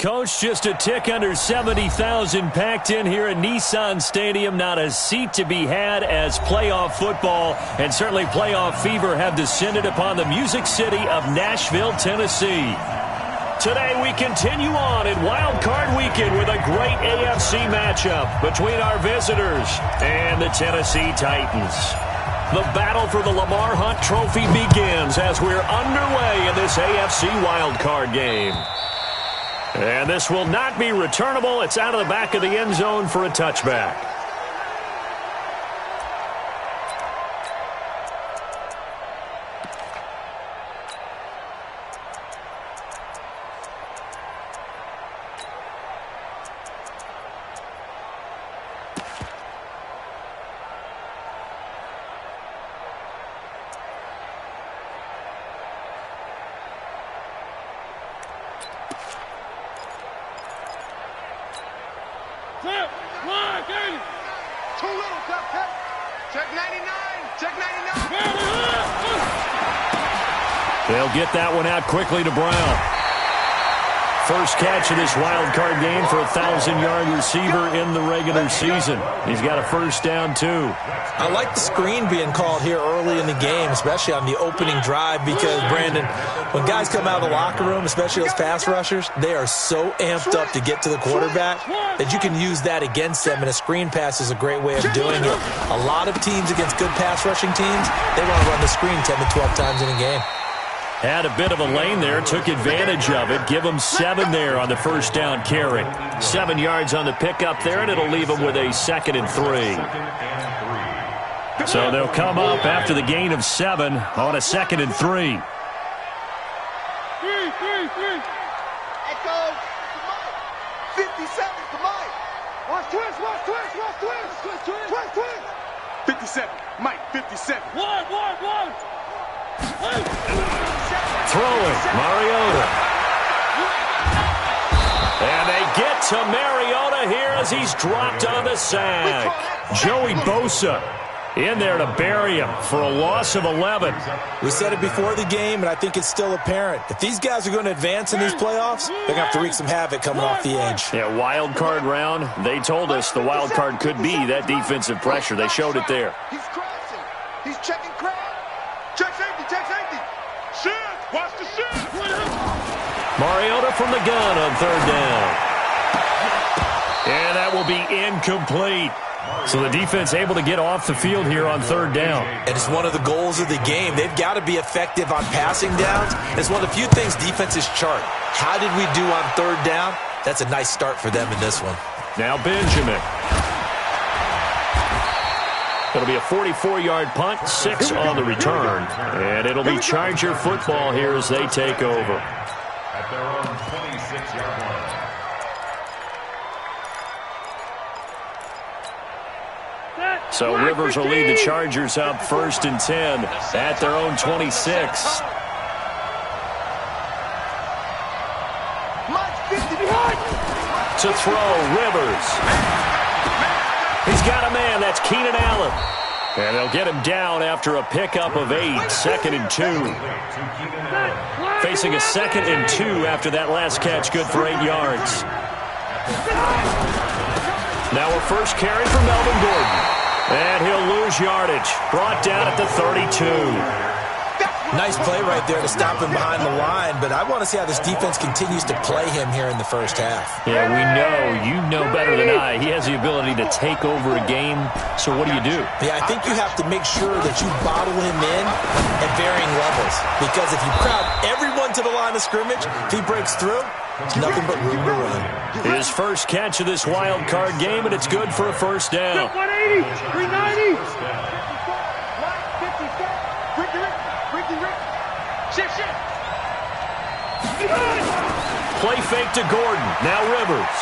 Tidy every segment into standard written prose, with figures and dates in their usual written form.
Coach, just a tick under 70,000 packed in here at Nissan Stadium. Not a seat to be had as playoff football and certainly playoff fever have descended upon the Music City of Nashville, Tennessee. Today we continue on in Wild Card Weekend with a great AFC matchup between our visitors and the Tennessee Titans. The battle for the Lamar Hunt Trophy begins as we're underway in this AFC Wild Card game. And this will not be returnable. It's out of the back of the end zone for a touchback. They'll get that one out quickly to Brown. First catch of this wild card game for a 1,000-yard receiver in the regular season. He's got a first down, too. I like the screen being called here early in the game, especially on the opening drive, because, Brandon, when guys come out of the locker room, especially those pass rushers, they are so amped up to get to the quarterback that you can use that against them, and a screen pass is a great way of doing it. A lot of teams against good pass rushing teams, they want to run the screen 10 to 12 times in a game. Had a bit of a lane there, took advantage of it. Give him 7 there on the first down carry. 7 yards on the pickup there, and it'll leave him with a 2nd and 3. So they'll come up after the gain of 7 on a 2nd and 3. Echo, 57 to Mike. Watch twist. 57, Mike, 57. One. Throwing, Mariota. And they get to Mariota here as he's dropped on the sack. Joey Bosa in there to bury him for a loss of 11. We said it before the game, and I think it's still apparent. If these guys are going to advance in these playoffs, they're going to have to wreak some havoc coming off the edge. Yeah, wild card round. They told us the wild card could be that defensive pressure. They showed it there. He's crossing. He's checking crowd. Check safety. Shit. Watch the shit. Mariota from the gun on 3rd down. And that will be incomplete. So the defense able to get off the field here on 3rd down. And it's one of the goals of the game. They've got to be effective on passing downs. It's one of the few things defenses chart. How did we do on 3rd down? That's a nice start for them in this one. Now Benjamin. It'll be a 44-yard punt, 6 on the return. And it'll be Charger football here as they take over. At their own 26-yard line. So Rivers will lead the Chargers up 1st and 10 at their own 26. To throw, Rivers. He's got a man. That's Keenan Allen. And they'll get him down after a pickup of 8, 2nd and 2. Facing a 2nd and 2 after that last catch, good for 8 yards. Now a first carry for Melvin Gordon. And he'll lose yardage. Brought down at the 32. Nice play right there to stop him behind the line, but I want to see how this defense continues to play him here in the first half. Yeah, we know. You know better than I. He has the ability to take over a game. So what do? Yeah, I think you have to make sure that you bottle him in at varying levels, because if you crowd everyone to the line of scrimmage, if he breaks through, it's nothing but room to run. His first catch of this wild card game, and it's good for a first down. 180, 390. Play fake to Gordon. Now Rivers.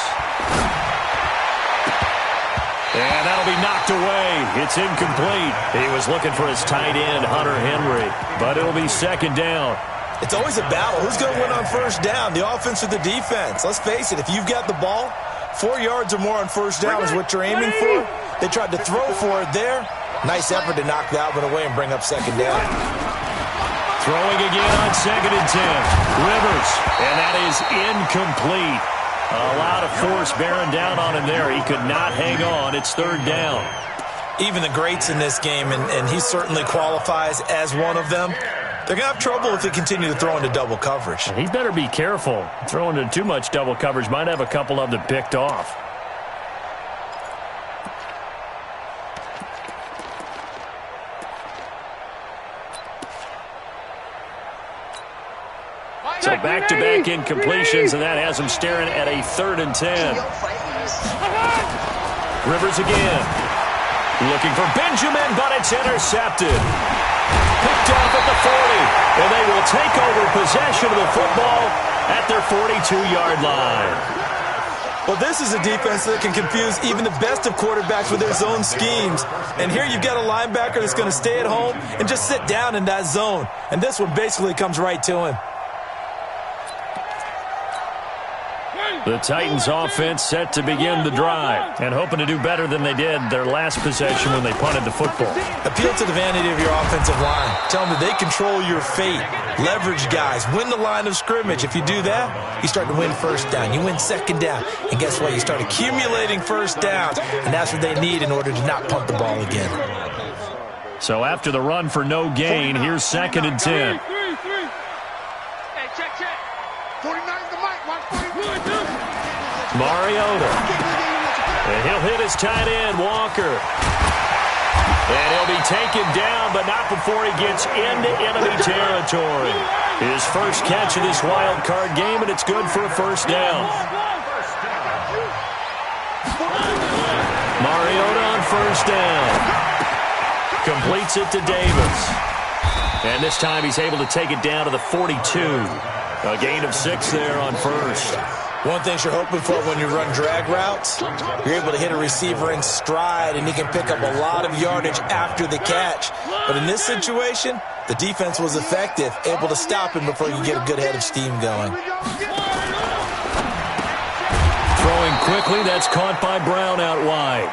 And that'll be knocked away. It's incomplete. He was looking for his tight end, Hunter Henry. But it'll be 2nd down. It's always a battle. Who's going to win on first down, the offense or the defense? Let's face it, if you've got the ball, 4 yards or more on first down is what you're aiming for. They tried to throw for it there. Nice effort to knock that one away and bring up 2nd down. Throwing again on 2nd and 10. Rivers, and that is incomplete. A lot of force bearing down on him there. He could not hang on. It's third down. Even the greats in this game, and he certainly qualifies as one of them, they're going to have trouble if they continue to throw into double coverage. He better be careful. Throwing into too much double coverage might have a couple of them picked off. So back-to-back incompletions, and that has him staring at a 3rd and 10. Rivers again. Looking for Benjamin, but it's intercepted. Picked off at the 40, and they will take over possession of the football at their 42-yard line. Well, this is a defense that can confuse even the best of quarterbacks with their zone schemes. And here you've got a linebacker that's going to stay at home and just sit down in that zone. And this one basically comes right to him. The Titans offense set to begin the drive and hoping to do better than they did their last possession when they punted the football. Appeal to the vanity of your offensive line. Tell them that they control your fate. Leverage guys. Win the line of scrimmage. If you do that, you start to win first down. You win second down. And guess what? You start accumulating first downs. And that's what they need in order to not punt the ball again. So after the run for no gain, here's 2nd and 10. Mariota. And he'll hit his tight end, Walker. And he'll be taken down, but not before he gets into enemy territory. His first catch of this wild card game, and it's good for a first down. Mariota on first down. Completes it to Davis. And this time he's able to take it down to the 42. A gain of 6 there on first. One thing you're hoping for when you run drag routes, you're able to hit a receiver in stride, and he can pick up a lot of yardage after the catch. But in this situation, the defense was effective, able to stop him before you get a good head of steam going. Throwing quickly, that's caught by Brown out wide.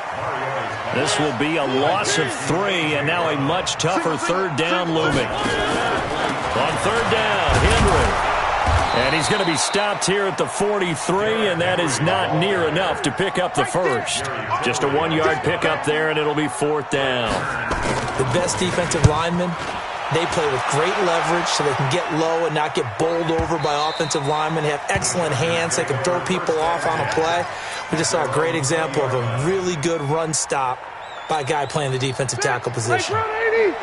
This will be a loss of 3, and now a much tougher 3rd down looming. On 3rd down, Henry. And he's going to be stopped here at the 43, and that is not near enough to pick up the first. Just a 1-yard pickup there, and it'll be 4th down. The best defensive linemen, they play with great leverage so they can get low and not get bowled over by offensive linemen. They have excellent hands. They can throw people off on a play. We just saw a great example of a really good run stop by a guy playing the defensive tackle position.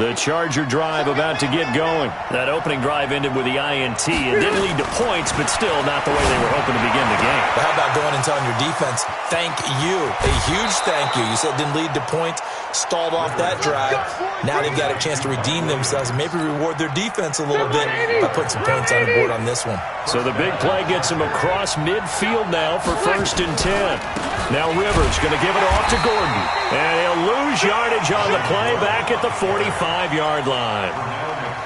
The Charger drive about to get going. That opening drive ended with the INT. It didn't lead to points, but still not the way they were hoping to begin the game. But how about going and telling your defense, thank you, a huge thank you. You said it didn't lead to points, stalled off that drive. Now they've got a chance to redeem themselves and maybe reward their defense a little bit by putting some points on the board on this one. So the big play gets him across midfield now for 1st and 10. Now Rivers going to give it off to Gordon. And he'll lose yardage on the play back at the 45-yard line.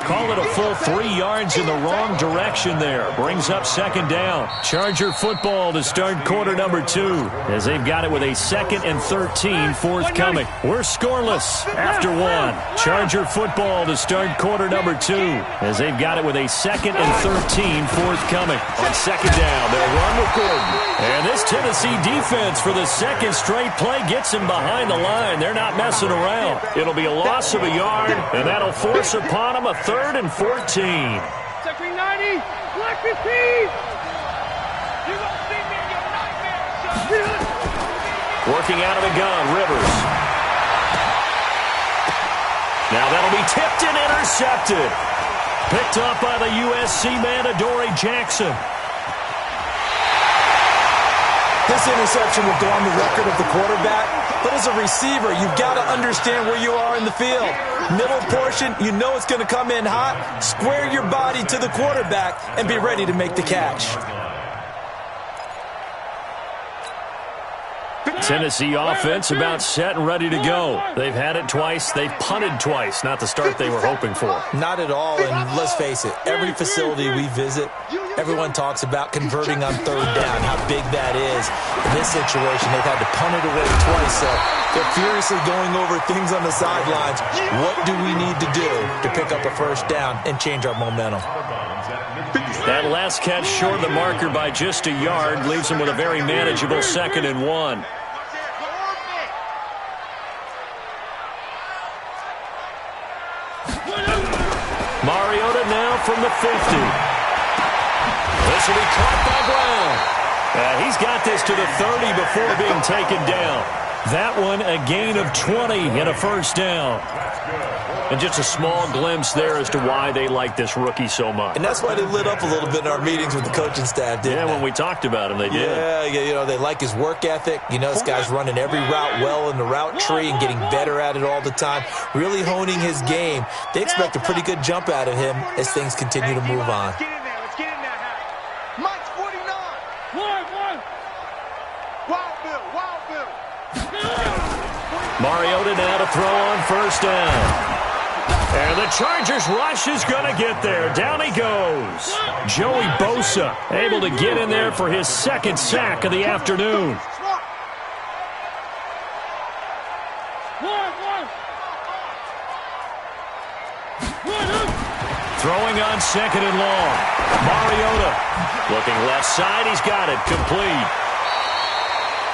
Call it a full 3 yards in the wrong direction there. Brings up 2nd down. Charger football to start quarter number 2 as they've got it with a 2nd and 13 forthcoming. We're scoreless after 1. Charger football to start quarter number 2 as they've got it with a 2nd and 13 forthcoming. On 2nd down, they'll run with Gordon. And this Tennessee defense for the 2nd straight play gets him behind the line. They're not messing around. It'll be a loss of a yard, and that'll force upon him a 3rd and 14. Second 90, black 15. You won't see me in your nightmare, son. Working out of the gun, Rivers. Now that'll be tipped and intercepted. Picked up by the USC man, Adoree Jackson. This interception will go on the record of the quarterback, but as a receiver, you've got to understand where you are in the field. Middle portion, you know it's going to come in hot. Square your body to the quarterback and be ready to make the catch. Tennessee offense about set and ready to go. They've had it twice. They've punted twice. Not the start they were hoping for. Not at all, and let's face it, every facility we visit, Everyone talks about converting on third down, how big that is. In this situation, they've had to punt it away twice, so they're furiously going over things on the sidelines. What do we need to do to pick up a first down and change our momentum? That last catch short of the marker by just a yard leaves them with a very manageable 2nd and 1. Mariota now from the 50. This will be caught by Brown. He's got this to the 30 before being taken down. That one a gain of 20 and a first down. And just a small glimpse there as to why they like this rookie so much. And that's why they lit up a little bit in our meetings with the coaching staff, didn't they? When we talked about him, they did. Yeah, they like his work ethic. This guy's running every route well in the route tree and getting better at it all the time, really honing his game. They expect a pretty good jump out of him as things continue to move on. Let's get in there, Mike's 49. Wild Bill. Mariota now to throw on first down. And the Chargers rush is going to get there. Down he goes. Joey Bosa able to get in there for his 2nd sack of the afternoon. Throwing on 2nd and long. Mariota looking left side. He's got it. Complete.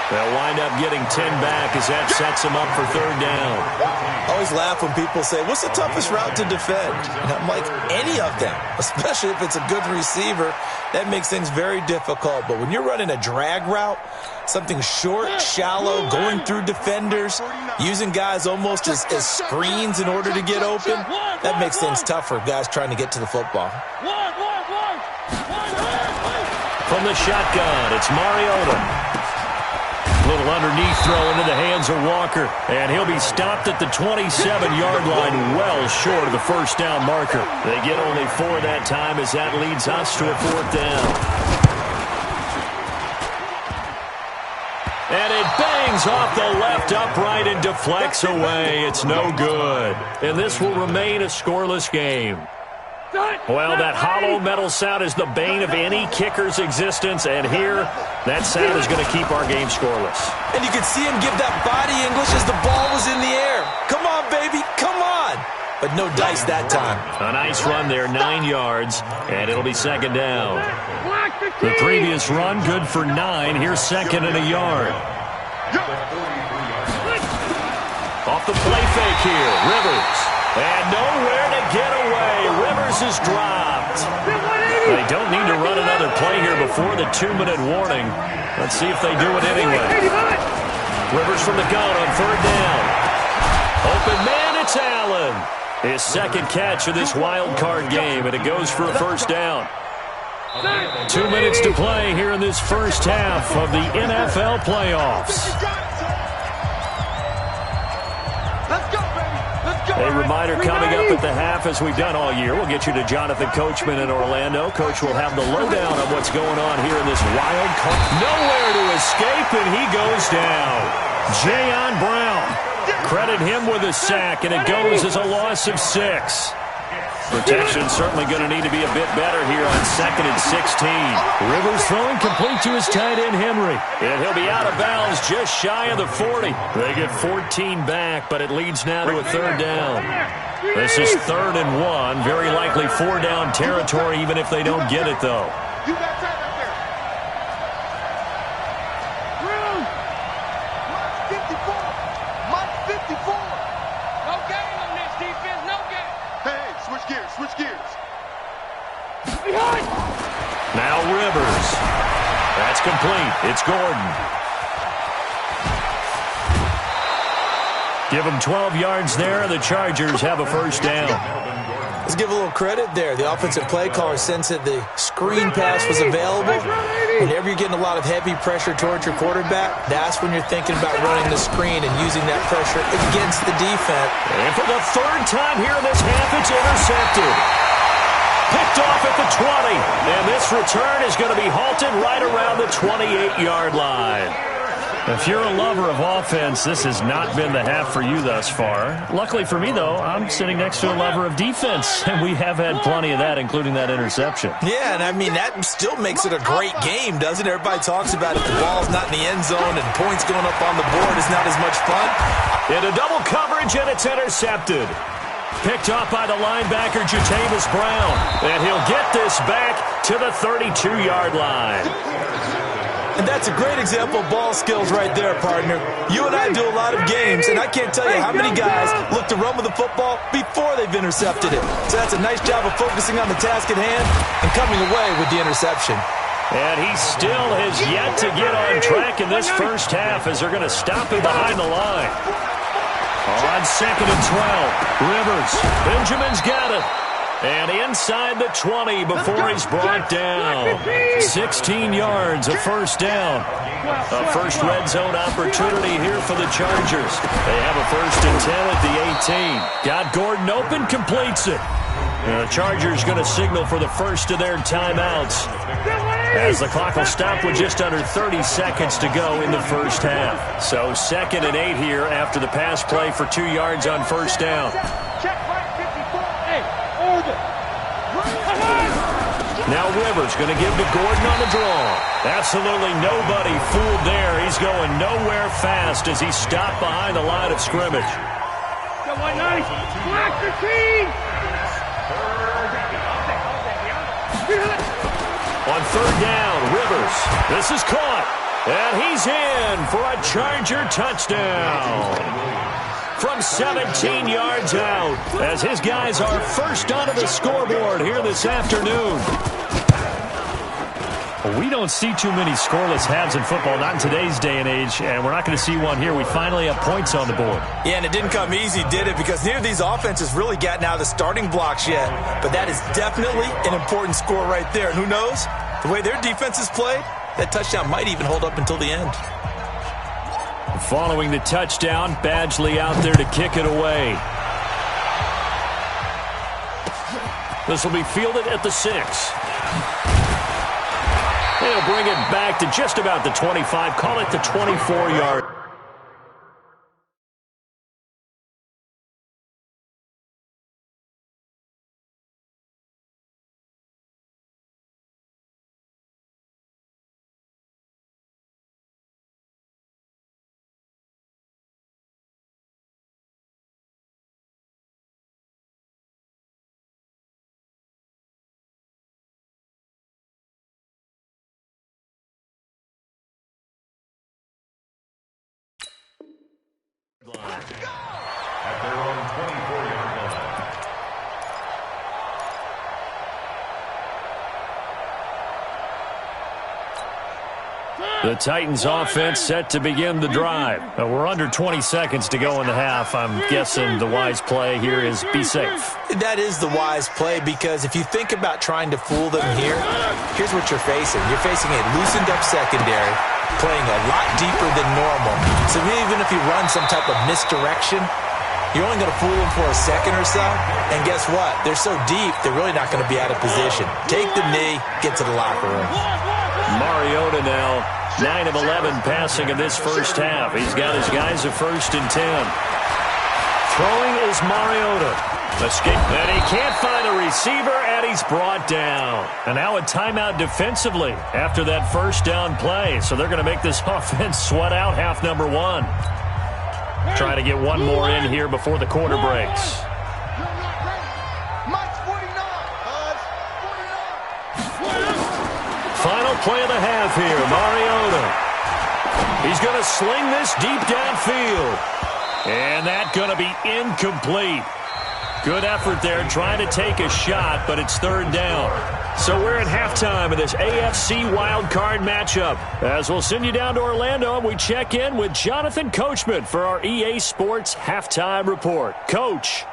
They'll wind up getting 10 back as that sets him up for 3rd down. I always laugh when people say, what's the toughest route to defend? And I'm like, any of them, especially if it's a good receiver. That makes things very difficult. But when you're running a drag route, something short, shallow, going through defenders, using guys almost as screens in order to get open, that makes things tough for guys trying to get to the football. From the shotgun, it's Mariota. Little underneath throw into the hands of Walker. And he'll be stopped at the 27-yard line, well short of the first down marker. They get only 4 that time as that leads us to a 4th down. And it bangs off the left upright and deflects away. It's no good. And this will remain a scoreless game. Well, that hollow metal sound is the bane of any kicker's existence, and here, that sound is going to keep our game scoreless. And you could see him give that body English as the ball was in the air. Come on, baby, come on. But no dice that time. A nice run there, 9 yards, and it'll be 2nd down. The previous run, good for 9. Here's 2nd and a yard. Off the play fake here, Rivers. And nowhere to get away. Rivers is dropped. They don't need to run another play here before the 2-minute warning. Let's see if they do it anyway. Rivers from the gun on 3rd down. Open man, it's Allen. His 2nd catch of this wild card game, and it goes for a first down. 2 minutes to play here in this first half of the NFL playoffs. A reminder coming up at the half, as we've done all year. We'll get you to Jonathan Coachman in Orlando. Coach will have the lowdown on what's going on here in this wild card. Nowhere to escape, and he goes down. Jayon Brown. Credit him with a sack, and it goes as a loss of 6. Protection certainly going to need to be a bit better here on 2nd and 16. Rivers throwing complete to his tight end, Henry. And he'll be out of bounds just shy of the 40. They get 14 back, but it leads now to a 3rd down. This is 3rd and 1. Very likely 4-down territory, even if they don't get it, though. Now Rivers. That's complete. It's Gordon. Give them 12 yards there, and the Chargers have a first down. Let's give a little credit there. The offensive play caller sensed that the screen pass was available. Whenever you're getting a lot of heavy pressure towards your quarterback, that's when you're thinking about running the screen and using that pressure against the defense. And for the 3rd time here in this half, it's intercepted. Picked off at the 20. And this return is going to be halted right around the 28-yard line. If you're a lover of offense, this has not been the half for you thus far. Luckily for me, though, I'm sitting next to a lover of defense, and we have had plenty of that, including that interception. Yeah, and I mean, that still makes it a great game, doesn't it? Everybody talks about it. The ball's not in the end zone and points going up on the board is not as much fun. Into double coverage, and it's intercepted. Picked off by the linebacker, Jatavis Brown. And he'll get this back to the 32-yard line. And that's a great example of ball skills right there, partner. You and I do a lot of games, and I can't tell you how many guys look to run with the football before they've intercepted it. So that's a nice job of focusing on the task at hand and coming away with the interception. And he still has yet to get on track in this first half as they're going to stop him behind the line. On 2nd and 12, Rivers. Benjamin's got it. And inside the 20 before he's brought down. 16 yards, a first down. A first red zone opportunity here for the Chargers. They have a 1st and 10 at the 18. Got Gordon open, completes it. And the Chargers going to signal for the first of their timeouts as the clock will stop with just under 30 seconds to go in the first half. So 2nd and 8 here after the pass play for 2 yards on first down. Now Rivers going to give to Gordon on the draw. Absolutely nobody fooled there. He's going nowhere fast as he's stopped behind the line of scrimmage. On 3rd down, Rivers. This is caught. And he's in for a Charger touchdown. From 17 yards out, as his guys are first onto the scoreboard here this afternoon. We don't see too many scoreless halves in football, not in today's day and age, and we're not going to see one here. We finally have points on the board. Yeah, and it didn't come easy, did it? Because neither of these offenses really gotten out of the starting blocks yet. But that is definitely an important score right there. And who knows? The way their defense is played, that touchdown might even hold up until the end. Following the touchdown, Badgley out there to kick it away. This will be fielded at the 6. He'll bring it back to just about the 25. Call it the 24-yard. At their own 24-yard line. The Titans offense set to begin the drive. We're under 20 seconds to go in the half. I'm guessing the wise play here is be safe. That is the wise play, because if you think about trying to fool them here, here's what you're facing. You're facing a loosened up secondary, playing a lot deeper than normal. So even if you run some type of misdirection, you're only going to fool them for a second or so. And guess what? They're so deep, they're really not going to be out of position. Take the knee, get to the locker room. Mariota now 9 of 11 passing in this first half. He's got his guys a 1st and 10. Throwing is Mariota. Escape, and he can't find a receiver, and he's brought down. And now a timeout defensively after that first down play. So they're going to make this offense sweat out half number 1. Trying to get one more in here before the quarter breaks. Final play of the half here, Mariota. He's going to sling this deep downfield. And that's going to be incomplete. Good effort there trying to take a shot, but it's 3rd down. So we're at halftime of this AFC wildcard matchup. As we'll send you down to Orlando, and we check in with Jonathan Coachman for our EA Sports Halftime Report. Coach.